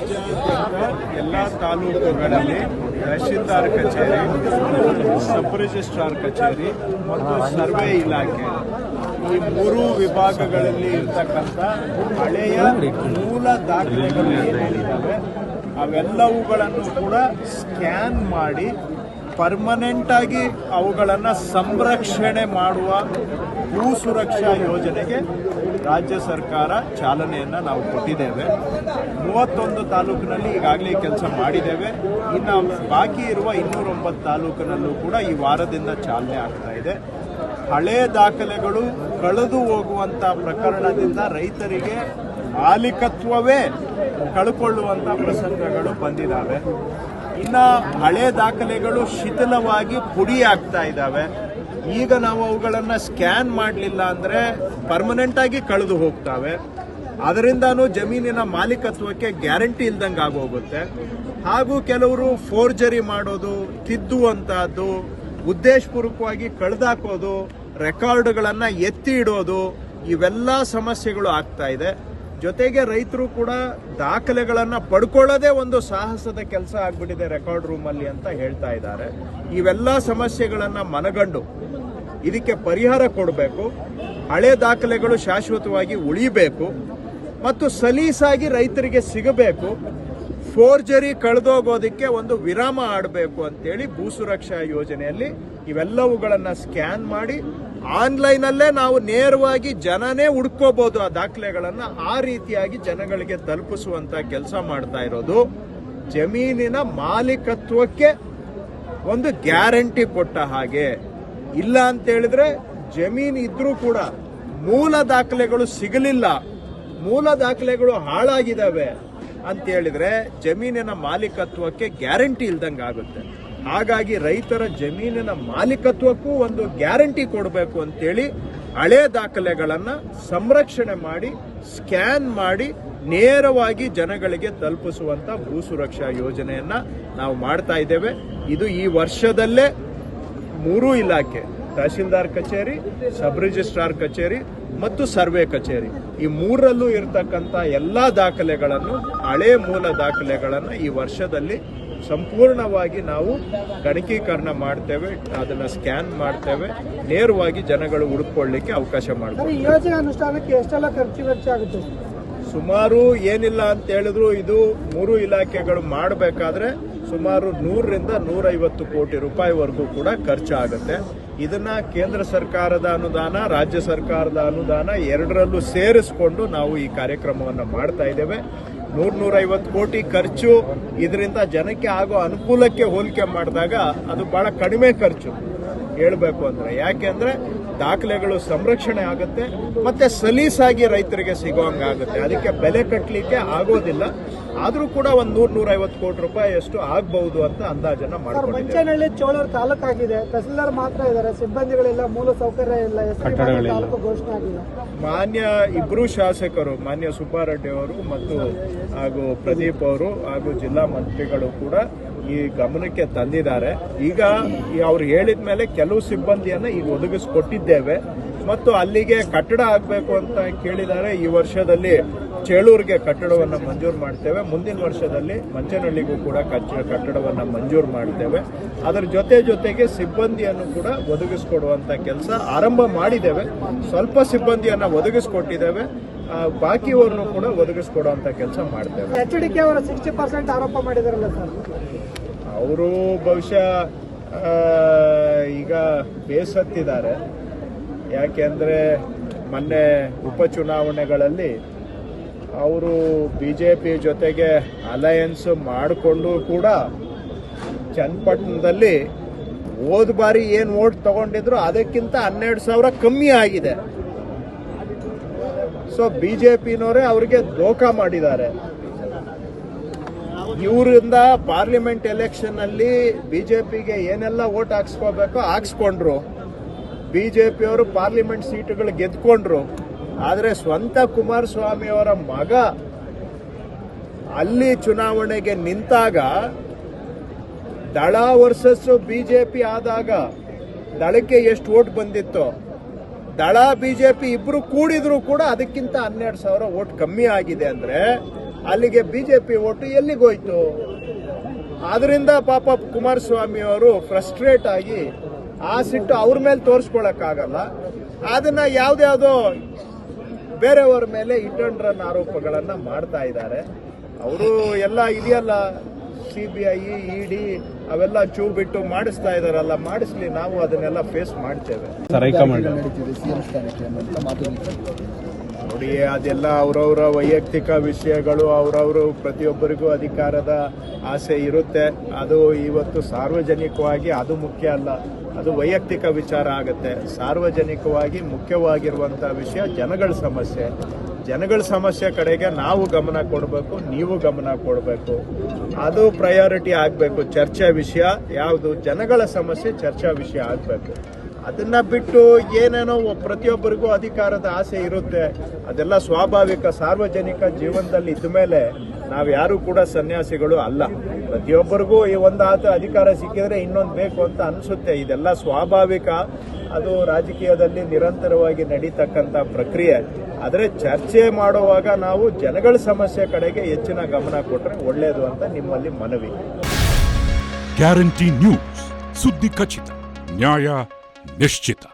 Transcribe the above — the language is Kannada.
ರಾಜ್ಯಾದ್ಯಂತ ಎಲ್ಲ ತಾಲೂಕುಗಳಲ್ಲಿ ತಹಶೀಲ್ದಾರ್ ಕಚೇರಿ, ಸಬ್ ರಿಜಿಸ್ಟ್ರಾರ್ ಕಚೇರಿ ಮತ್ತು ಸರ್ವೆ ಇಲಾಖೆ ಈ ಮೂರು ವಿಭಾಗಗಳಲ್ಲಿ ಇರ್ತಕ್ಕಂಥ ಹಳೆಯ ಮೂಲ ದಾಖಲೆಗಳು ಏನೇನಿದ್ದಾವೆ ಅವೆಲ್ಲವುಗಳನ್ನು ಕೂಡ ಸ್ಕ್ಯಾನ್ ಮಾಡಿ ಪರ್ಮನೆಂಟ್ ಆಗಿ ಅವುಗಳನ್ನು ಸಂರಕ್ಷಣೆ ಮಾಡುವ ಭೂ ಸುರಕ್ಷಾ ಯೋಜನೆಗೆ ರಾಜ್ಯ ಸರ್ಕಾರ ಚಾಲನೆಯನ್ನು ನಾವು ಕೊಟ್ಟಿದ್ದೇವೆ. 31 ತಾಲೂಕಿನಲ್ಲಿ ಈಗಾಗಲೇ ಕೆಲಸ ಮಾಡಿದ್ದೇವೆ. ಇನ್ನು ಬಾಕಿ ಇರುವ 209 ತಾಲೂಕಿನಲ್ಲೂ ಕೂಡ ಈ ವಾರದಿಂದ ಚಾಲನೆ ಆಗ್ತಾ ಇದೆ. ಹಳೆ ದಾಖಲೆಗಳು ಕಳೆದು ಹೋಗುವಂಥ ಪ್ರಕರಣದಿಂದ ರೈತರಿಗೆ ಮಾಲೀಕತ್ವವೇ ಕಳ್ಕೊಳ್ಳುವಂಥ ಪ್ರಸಂಗಗಳು ಬಂದಿದ್ದಾವೆ. ಇನ್ನು ಹಳೆ ದಾಖಲೆಗಳು ಶಿಥಿಲವಾಗಿ ಪುಡಿಯಾಗ್ತಾ ಇದ್ದಾವೆ. ಈಗ ನಾವು ಅವುಗಳನ್ನು ಸ್ಕ್ಯಾನ್ ಮಾಡಲಿಲ್ಲ ಅಂದರೆ ಪರ್ಮನೆಂಟ್ ಆಗಿ ಕಳೆದು ಹೋಗ್ತವೆ. ಅದರಿಂದಾನು ಜಮೀನಿನ ಮಾಲೀಕತ್ವಕ್ಕೆ ಗ್ಯಾರಂಟಿ ಇಲ್ದಂಗೆ ಆಗೋಗುತ್ತೆ. ಹಾಗೂ ಕೆಲವರು ಫೋರ್ಜರಿ ಮಾಡೋದು, ತಿದ್ದುವಂತಹದ್ದು, ಉದ್ದೇಶಪೂರ್ವಕವಾಗಿ ಕಳೆದಾಕೋದು, ರೆಕಾರ್ಡ್ಗಳನ್ನು ಎತ್ತಿ ಇಡೋದು, ಇವೆಲ್ಲ ಸಮಸ್ಯೆಗಳು ಆಗ್ತಾ ಇದೆ. ಜೊತೆಗೆ ರೈತರು ಕೂಡ ದಾಖಲೆಗಳನ್ನು ಪಡ್ಕೊಳ್ಳೋದೇ ಒಂದು ಸಾಹಸದ ಕೆಲಸ ಆಗ್ಬಿಟ್ಟಿದೆ ರೆಕಾರ್ಡ್ ರೂಮಲ್ಲಿ ಅಂತ ಹೇಳ್ತಾ ಇದ್ದಾರೆ. ಇವೆಲ್ಲ ಸಮಸ್ಯೆಗಳನ್ನು ಮನಗಂಡು ಇದಕ್ಕೆ ಪರಿಹಾರ ಕೊಡಬೇಕು. ಹಳೆ ದಾಖಲೆಗಳು ಶಾಶ್ವತವಾಗಿ ಉಳಿಬೇಕು ಮತ್ತು ಸಲೀಸಾಗಿ ರೈತರಿಗೆ ಸಿಗಬೇಕು. ಫೋರ್ಜರಿ ಕಳೆದೋಗೋದಕ್ಕೆ ಒಂದು ವಿರಾಮ ಆಡಬೇಕು ಅಂತೇಳಿ ಭೂ ಸುರಕ್ಷಾ ಯೋಜನೆಯಲ್ಲಿ ಇವೆಲ್ಲವುಗಳನ್ನು ಸ್ಕ್ಯಾನ್ ಮಾಡಿ ಆನ್ಲೈನಲ್ಲೇ ನಾವು ನೇರವಾಗಿ ಜನನೇ ಹುಡ್ಕೋಬಹುದು ಆ ದಾಖಲೆಗಳನ್ನು. ಆ ರೀತಿಯಾಗಿ ಜನಗಳಿಗೆ ತಲುಪಿಸುವಂತ ಕೆಲಸ ಮಾಡ್ತಾ ಇರೋದು ಜಮೀನಿನ ಮಾಲೀಕತ್ವಕ್ಕೆ ಒಂದು ಗ್ಯಾರಂಟಿ ಕೊಟ್ಟ ಹಾಗೆ. ಇಲ್ಲ ಅಂತ ಹೇಳಿದ್ರೆ ಜಮೀನು ಇದ್ರೂ ಕೂಡ ಮೂಲ ದಾಖಲೆಗಳು ಸಿಗಲಿಲ್ಲ, ಮೂಲ ದಾಖಲೆಗಳು ಹಾಳಾಗಿದ್ದಾವೆ ಅಂತ ಹೇಳಿದ್ರೆ ಜಮೀನಿನ ಮಾಲೀಕತ್ವಕ್ಕೆ ಗ್ಯಾರಂಟಿ ಇಲ್ದಂಗೆ ಆಗುತ್ತೆ. ಹಾಗಾಗಿ ರೈತರ ಜಮೀನಿನ ಮಾಲೀಕತ್ವಕ್ಕೂ ಒಂದು ಗ್ಯಾರಂಟಿ ಕೊಡಬೇಕು ಅಂತೇಳಿ ಹಳೆ ದಾಖಲೆಗಳನ್ನು ಸಂರಕ್ಷಣೆ ಮಾಡಿ ಸ್ಕ್ಯಾನ್ ಮಾಡಿ ನೇರವಾಗಿ ಜನಗಳಿಗೆ ತಲುಪಿಸುವಂತ ಭೂ ಸುರಕ್ಷಾ ಯೋಜನೆಯನ್ನ ನಾವು ಮಾಡ್ತಾ ಇದ್ದೇವೆ. ಇದು ಈ ವರ್ಷದಲ್ಲೇ 3 ಇಲಾಖೆ, ತಹಶೀಲ್ದಾರ್ ಕಚೇರಿ, ಸಬ್ ರಿಜಿಸ್ಟ್ರಾರ್ ಕಚೇರಿ ಮತ್ತು ಸರ್ವೆ ಕಚೇರಿ, ಈ 3ರಲ್ಲೂ ಇರತಕ್ಕಂಥ ಎಲ್ಲ ದಾಖಲೆಗಳನ್ನು, ಹಳೆ ಮೂಲ ದಾಖಲೆಗಳನ್ನು ಈ ವರ್ಷದಲ್ಲಿ ಸಂಪೂರ್ಣವಾಗಿ ನಾವು ಗಣಕೀಕರಣ ಮಾಡ್ತೇವೆ, ಅದನ್ನು ಸ್ಕ್ಯಾನ್ ಮಾಡ್ತೇವೆ, ನೇರವಾಗಿ ಜನಗಳು ಹುಡುಕೊಳ್ಳಿಕ್ಕೆ ಅವಕಾಶ ಮಾಡ್ತೇವೆ. ಈ ಯೋಜನೆ ಅನುಷ್ಠಾನಕ್ಕೆ ಎಷ್ಟೆಲ್ಲ ಖರ್ಚು ವೆಚ್ಚ ಆಗುತ್ತೆ? ಸುಮಾರು ಏನಿಲ್ಲ ಅಂತ ಹೇಳಿದ್ರು ಇದು 3 ಇಲಾಖೆಗಳು ಮಾಡಬೇಕಾದ್ರೆ ಸುಮಾರು 100 ರಿಂದ 150 ಕೋಟಿ ರೂಪಾಯಿವರೆಗೂ ಕೂಡ ಖರ್ಚಾಗುತ್ತೆ. ಇದನ್ನ ಕೇಂದ್ರ ಸರ್ಕಾರದ ಅನುದಾನ, ರಾಜ್ಯ ಸರ್ಕಾರದ ಅನುದಾನ ಎರಡರಲ್ಲೂ ಸೇರಿಸಿಕೊಂಡು ನಾವು ಈ ಕಾರ್ಯಕ್ರಮವನ್ನು ಮಾಡ್ತಾ ಇದ್ದೇವೆ. 100-150 ಕೋಟಿ ಖರ್ಚು ಇದರಿಂದ ಜನಕ್ಕೆ ಆಗೋ ಅನುಕೂಲಕ್ಕೆ ಹೋಲಿಕೆ ಮಾಡಿದಾಗ ಅದು ಬಹಳ ಕಡಿಮೆ ಖರ್ಚು ಹೇಳಬೇಕು ಅಂದ್ರೆ. ಯಾಕೆಂದ್ರೆ ದಾಖಲೆಗಳು ಸಂರಕ್ಷಣೆ ಆಗುತ್ತೆ ಮತ್ತೆ ಸಲೀಸಾಗಿ ರೈತರಿಗೆ ಸಿಗೋಂಗಾಗುತ್ತೆ. ಅದಕ್ಕೆ ಬೆಲೆ ಕಟ್ಟಲಿಕ್ಕೆ ಆಗೋದಿಲ್ಲ. ಆದ್ರೂ ಕೂಡ ಒಂದು 100-150 ಕೋಟಿ ರೂಪಾಯಿಯಷ್ಟು ಆಗಬಹುದು ಅಂತ ಅಂದಾಜನ್ನ ಮಾಡಿಕೊಂಡಿದ್ದಾರೆ. ಮಂಚೇನಹಳ್ಳಿ ಚೋಳೂರು ತಾಲೂಕಾಗಿದೆ, ತಹಸೀಲ್ದಾರ್ ಮಾತ್ರ ಇದ್ದಾರೆ, ಸಿಬ್ಬಂದಿಗಳಿಲ್ಲ, ಮೂಲ ಸೌಕರ್ಯ ಇಲ್ಲ, ತಾಲೂಕು ಘೋಷಣೆ ಆಗಿದೆ. ಮಾನ್ಯ ಇಬ್ಬರು ಶಾಸಕರು, ಮಾನ್ಯ ಸುಬ್ಬಾರೆಡ್ಡಿ ಅವರು ಮತ್ತು ಹಾಗೂ ಪ್ರದೀಪ್ ಅವರು ಹಾಗೂ ಜಿಲ್ಲಾ ಮಂತ್ರಿಗಳು ಕೂಡ ಈ ಗಮನಕ್ಕೆ ತಂದಿದ್ದಾರೆ. ಈಗ ಅವ್ರು ಹೇಳಿದ ಮೇಲೆ ಕೆಲವು ಸಿಬ್ಬಂದಿಯನ್ನ ಈಗ ಒದಗಿಸಿಕೊಟ್ಟಿದ್ದೇವೆ ಮತ್ತು ಅಲ್ಲಿಗೆ ಕಟ್ಟಡ ಆಗಬೇಕು ಅಂತ ಕೇಳಿದ್ದಾರೆ. ಈ ವರ್ಷದಲ್ಲಿ ಚೇಳೂರಿಗೆ ಕಟ್ಟಡವನ್ನು ಮಂಜೂರು ಮಾಡ್ತೇವೆ. ಮುಂದಿನ ವರ್ಷದಲ್ಲಿ ಮಂಚೇನಹಳ್ಳಿಗೂ ಕೂಡ ಕಟ್ಟಡವನ್ನು ಮಂಜೂರು ಮಾಡ್ತೇವೆ. ಅದರ ಜೊತೆಗೆ ಸಿಬ್ಬಂದಿಯನ್ನು ಕೂಡ ಒದಗಿಸಿಕೊಡುವಂತ ಕೆಲಸ ಆರಂಭ ಮಾಡಿದ್ದೇವೆ. ಸ್ವಲ್ಪ ಸಿಬ್ಬಂದಿಯನ್ನ ಒದಗಿಸಿಕೊಟ್ಟಿದ್ದೇವೆ, ಬಾಕಿಯವರನ್ನು ಕೂಡ ಒದಗಿಸಿಕೊಡುವಂತ ಕೆಲಸ ಮಾಡ್ತೇವೆ. HDK ಅವರು 60% ಆರೋಪ ಮಾಡಿದಾರಲ್ಲ ಸರ್, ಅವರು ಬಹುಶಃ ಈಗ ಬೇಸತ್ತಿದ್ದಾರೆ. ಯಾಕೆಂದ್ರೆ ಮೊನ್ನೆ ಉಪಚುನಾವಣೆಗಳಲ್ಲಿ ಅವರು ಬಿಜೆಪಿ ಜೊತೆಗೆ ಅಲಯನ್ಸ್ ಮಾಡಿಕೊಂಡು ಕೂಡ ಚನ್ನಪಟ್ಟಣದಲ್ಲಿ ಹೋದ ಬಾರಿ ಏನು ವೋಟ್ ತಗೊಂಡಿದ್ರು ಅದಕ್ಕಿಂತ 12,000 ಕಮ್ಮಿ ಆಗಿದೆ. ಸೊ ಬಿಜೆಪಿನವರೇ ಅವರಿಗೆ ಧೋಖಾ ಮಾಡಿದ್ದಾರೆ. ಇವರಿಂದ ಪಾರ್ಲಿಮೆಂಟ್ ಎಲೆಕ್ಷನ್ ಅಲ್ಲಿ ಬಿಜೆಪಿಗೆ ಏನೆಲ್ಲ ವೋಟ್ ಹಾಕ್ಸ್ಕೋಬೇಕೋ ಹಾಕ್ಸ್ಕೊಂಡ್ರು. ಬಿಜೆಪಿಯವರು ಪಾರ್ಲಿಮೆಂಟ್ ಸೀಟುಗಳು ಗೆದ್ಕೊಂಡ್ರು. ಆದರೆ ಸ್ವಂತ ಕುಮಾರಸ್ವಾಮಿ ಅವರ ಮಗ ಅಲ್ಲಿ ಚುನಾವಣೆಗೆ ನಿಂತಾಗ ದಳ ವರ್ಸಸ್ ಬಿಜೆಪಿ ಆದಾಗ ದಳಕ್ಕೆ ಎಷ್ಟು ವೋಟ್ ಬಂದಿತ್ತು, ದಳ ಬಿಜೆಪಿ ಇಬ್ರು ಕೂಡಿದ್ರು ಕೂಡ ಅದಕ್ಕಿಂತ 12,000 ವೋಟ್ ಕಮ್ಮಿ ಆಗಿದೆ. ಅಂದ್ರೆ ಅಲ್ಲಿಗೆ ಬಿಜೆಪಿ ಓಟು ಎಲ್ಲಿಗೋಯ್ತು? ಆದ್ರಿಂದ ಪಾಪ ಕುಮಾರಸ್ವಾಮಿ ಅವರು ಫ್ರಸ್ಟ್ರೇಟ್ ಆಗಿ ಆ ಸಿಟ್ಟು ಅವ್ರ ಮೇಲೆ ತೋರಿಸ್ಕೊಳಕ್ಕಾಗಲ್ಲ, ಅದನ್ನ ಯಾವ್ದ್ಯಾವ್ದೋ ಬೇರೆಯವರ ಮೇಲೆ ಹಿಟ್ ಅಂಡ್ ರನ್ ಆರೋಪಗಳನ್ನ ಮಾಡ್ತಾ ಇದ್ದಾರೆ. ಅವರು ಎಲ್ಲ ಇದೆಯಲ್ಲ CBI, ED ಅವೆಲ್ಲ ಚೂ ಬಿಟ್ಟು ಮಾಡಿಸ್ತಾ ಇದಾರಲ್ಲ, ಮಾಡಿಸ್ಲಿ, ನಾವು ಅದನ್ನೆಲ್ಲ ಫೇಸ್ ಮಾಡ್ತೇವೆ. ನೋಡಿ, ಅದೆಲ್ಲ ಅವರವರ ವೈಯಕ್ತಿಕ ವಿಷಯಗಳು, ಅವರವರು ಪ್ರತಿಯೊಬ್ಬರಿಗೂ ಅಧಿಕಾರದ ಆಸೆ ಇರುತ್ತೆ. ಅದು ಇವತ್ತು ಸಾರ್ವಜನಿಕವಾಗಿ ಅದು ಮುಖ್ಯ ಅಲ್ಲ, ಅದು ವೈಯಕ್ತಿಕ ವಿಚಾರ ಆಗುತ್ತೆ. ಸಾರ್ವಜನಿಕವಾಗಿ ಮುಖ್ಯವಾಗಿರುವಂಥ ವಿಷಯ ಜನಗಳ ಸಮಸ್ಯೆ. ಜನಗಳ ಸಮಸ್ಯೆ ಕಡೆಗೆ ನಾವು ಗಮನ ಕೊಡಬೇಕು, ನೀವು ಗಮನ ಕೊಡಬೇಕು. ಅದು ಪ್ರಯಾರಿಟಿ ಆಗಬೇಕು. ಚರ್ಚೆ ವಿಷಯ ಯಾವುದು? ಜನಗಳ ಸಮಸ್ಯೆ ಚರ್ಚಾ ವಿಷಯ ಆಗಬೇಕು. ಅದನ್ನ ಬಿಟ್ಟು ಏನೇನೋ ಪ್ರತಿಯೊಬ್ಬರಿಗೂ ಅಧಿಕಾರದ ಆಸೆ ಇರುತ್ತೆ, ಅದೆಲ್ಲ ಸ್ವಾಭಾವಿಕ. ಸಾರ್ವಜನಿಕ ಜೀವನದಲ್ಲಿ ಇದ್ದ ಮೇಲೆ ನಾವು ಯಾರು ಕೂಡ ಸನ್ಯಾಸಿಗಳು ಅಲ್ಲ. ಪ್ರತಿಯೊಬ್ಬರಿಗೂ ಈ ಒಂದು ಅಧಿಕಾರ ಸಿಕ್ಕಿದ್ರೆ ಇನ್ನೊಂದು ಬೇಕು ಅಂತ ಅನಿಸುತ್ತೆ. ಇದೆಲ್ಲ ಸ್ವಾಭಾವಿಕ. ಅದು ರಾಜಕೀಯದಲ್ಲಿ ನಿರಂತರವಾಗಿ ನಡೀತಕ್ಕಂಥ ಪ್ರಕ್ರಿಯೆ. ಆದರೆ ಚರ್ಚೆ ಮಾಡುವಾಗ ನಾವು ಜನಗಳ ಸಮಸ್ಯೆ ಕಡೆಗೆ ಹೆಚ್ಚಿನ ಗಮನ ಕೊಟ್ಟರೆ ಒಳ್ಳೆಯದು ಅಂತ ನಿಮ್ಮಲ್ಲಿ ಮನವಿ. ಗ್ಯಾರಂಟಿ ನ್ಯೂಸ್, ಸುದ್ದಿ ಖಚಿತ, ನ್ಯಾಯ ನಿಶ್ಚಿತ.